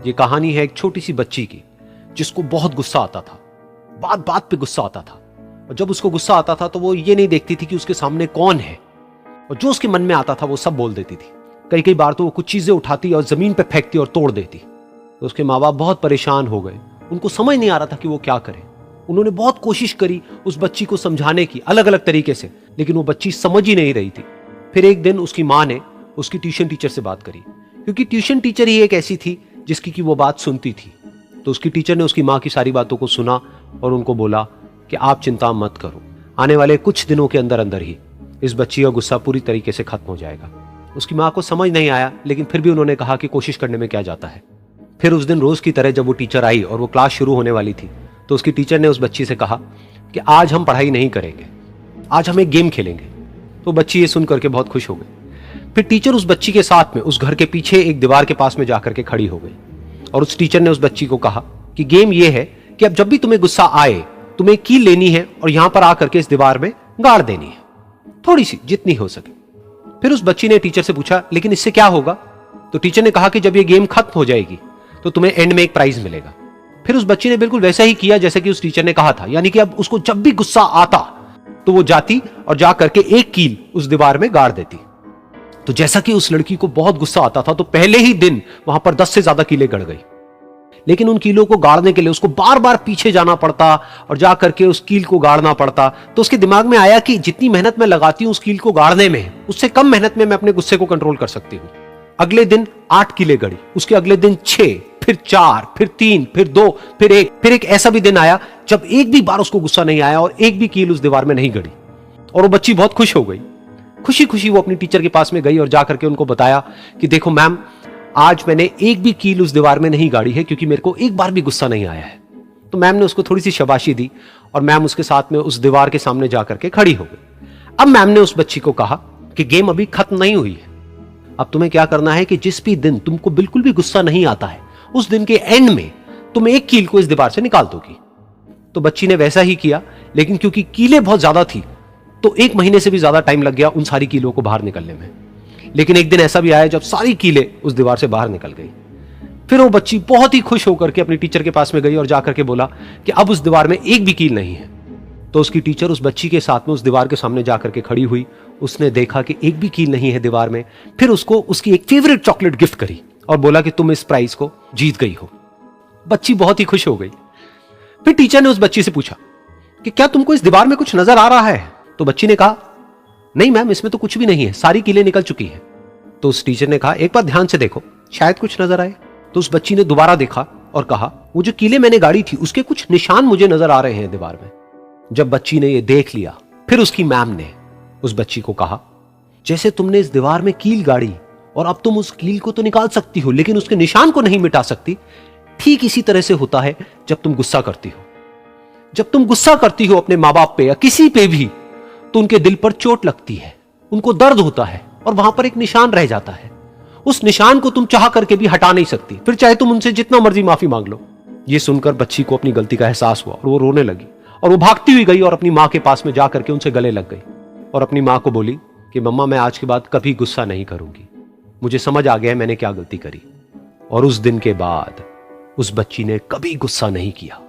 ये कहानी है एक छोटी सी बच्ची की जिसको बहुत गुस्सा आता था, बात बात पे गुस्सा आता था। और जब उसको गुस्सा आता था तो वो ये नहीं देखती थी कि उसके सामने कौन है, और जो उसके मन में आता था वो सब बोल देती थी। कई कई बार तो वो कुछ चीजें उठाती और जमीन पे फेंकती और तोड़ देती। तो उसके माँ बाप बहुत परेशान हो गए, उनको समझ नहीं आ रहा था कि वो क्या करें। उन्होंने बहुत कोशिश करी उस बच्ची को समझाने की अलग अलग तरीके से, लेकिन वो बच्ची समझ ही नहीं रही थी। फिर एक दिन उसकी माँ ने उसकी ट्यूशन टीचर से बात करी, क्योंकि ट्यूशन टीचर ही एक ऐसी थी जिसकी कि वो बात सुनती थी। तो उसकी टीचर ने उसकी माँ की सारी बातों को सुना और उनको बोला कि आप चिंता मत करो, आने वाले कुछ दिनों के अंदर अंदर ही इस बच्ची का गुस्सा पूरी तरीके से खत्म हो जाएगा। उसकी माँ को समझ नहीं आया, लेकिन फिर भी उन्होंने कहा कि कोशिश करने में क्या जाता है। फिर उस दिन रोज की तरह जब वो टीचर आई और वो क्लास शुरू होने वाली थी, तो उसकी टीचर ने उस बच्ची से कहा कि आज हम पढ़ाई नहीं करेंगे, आज हम एक गेम खेलेंगे। तो बच्ची ये सुन करके बहुत खुश हो गई। फिर टीचर उस बच्ची के साथ में उस घर के पीछे एक दीवार के पास में जाकर के खड़ी हो गई, और उस टीचर ने उस बच्ची को कहा कि गेम ये है कि अब जब भी तुम्हें गुस्सा आए, तुम्हें कील लेनी है और यहां पर आकर के इस दीवार में गाड़ देनी है, थोड़ी सी, जितनी हो सके। फिर उस बच्ची ने टीचर से पूछा, लेकिन इससे क्या होगा? तो टीचर ने कहा कि जब ये गेम खत्म हो जाएगी तो तुम्हें एंड में एक प्राइज मिलेगा। फिर उस बच्ची ने बिल्कुल वैसा ही किया जैसे कि उस टीचर ने कहा था, यानी कि अब उसको जब भी गुस्सा आता तो वो जाती और जा करके एक कील उस दीवार में गाड़ देती। तो जैसा कि उस लड़की को बहुत गुस्सा आता था, तो पहले ही दिन वहां पर 10 से ज्यादा कीलें गड़ गई। लेकिन उन कीलों को गाड़ने के लिए उसको बार बार पीछे जाना पड़ता और जा करके उस कील को गाड़ना पड़ता। तो उसके दिमाग में आया कि जितनी मेहनत मैं लगाती हूं उस कील को गाड़ने में, उससे कम मेहनत में मैं अपने गुस्से को कंट्रोल कर सकती हूं। अगले दिन 8 कीलें गड़ी, उसके अगले दिन 6, फिर 4, फिर 3, फिर 2, फिर 1। फिर एक ऐसा भी दिन आया जब एक भी बार उसको गुस्सा नहीं आया और एक भी कील उस दीवार में नहीं गड़ी, और वो बच्ची बहुत खुश हो गई। खुशी खुशी वो अपनी टीचर के पास में गई और जाकर के उनको बताया कि देखो मैम, आज मैंने एक भी कील उस दीवार में नहीं गाड़ी है, क्योंकि मेरे को एक बार भी गुस्सा नहीं आया है। तो मैम ने उसको थोड़ी सी शाबाशी दी और मैम उसके साथ में उस दीवार के सामने जाकर के खड़ी हो गई। अब मैम ने उस बच्ची को कहा कि गेम अभी खत्म नहीं हुई है, अब तुम्हें क्या करना है कि जिस भी दिन तुमको बिल्कुल भी गुस्सा नहीं आता है, उस दिन के एंड में तुम एक कील को इस दीवार से निकाल दोगी। तो बच्ची ने वैसा ही किया, लेकिन क्योंकि कीलें बहुत ज्यादा थी तो 1 महीने से भी ज्यादा टाइम लग गया उन सारी कीलों को बाहर निकलने में। लेकिन एक दिन ऐसा भी आया जब सारी कीलें उस दीवार से बाहर निकल गई। फिर वो बच्ची बहुत ही खुश होकर के अपनी टीचर के पास में गई और जाकर के बोला कि अब उस दीवार में एक भी कील नहीं है। तो उसकी टीचर उस बच्ची के साथ में उस दीवार के सामने जाकर के खड़ी हुई, उसने देखा कि एक भी कील नहीं है दीवार में। फिर उसको उसकी एक फेवरेट चॉकलेट गिफ्ट करी और बोला कि तुम इस प्राइज को जीत गई हो। बच्ची बहुत ही खुश हो गई। फिर टीचर ने उस बच्ची से पूछा कि क्या तुमको इस दीवार में कुछ नजर आ रहा है? तो बच्ची ने कहा, नहीं मैम, इसमें तो कुछ भी नहीं है, सारी कीलें निकल चुकी हैं। तो उस टीचर ने कहा, एक बार ध्यान से देखो, शायद कुछ नजर आए। तो उस बच्ची ने दोबारा देखा और कहा, वो जो कीलें मैंने गाड़ी थी उसके कुछ निशान मुझे नजर आ रहे हैं दीवार में। जब बच्ची ने ये देख लिया, फिर उसकी मैम ने उस बच्ची को कहा, जैसे तुमने इस दीवार में कील गाड़ी और अब तुम उस कील को तो निकाल सकती हो लेकिन उसके निशान को नहीं मिटा सकती, ठीक इसी तरह से होता है जब तुम गुस्सा करती हो। जब तुम गुस्सा करती हो अपने माँ बाप पे या किसी पे भी, तो उनके दिल पर चोट लगती है, उनको दर्द होता है और वहां पर एक निशान रह जाता है। उस निशान को तुम चाह करके भी हटा नहीं सकती, फिर चाहे तुम उनसे जितना मर्जी माफी मांग लो। ये सुनकर बच्ची को अपनी गलती का एहसास हुआ और वो रोने लगी, और वो भागती हुई गई और अपनी माँ के पास में जाकर के उनसे गले लग गई और अपनी माँ को बोली कि मम्मा, मैं आज के बाद कभी गुस्सा नहीं करूंगी, मुझे समझ आ गया मैंने क्या गलती करी। और उस दिन के बाद उस बच्ची ने कभी गुस्सा नहीं किया।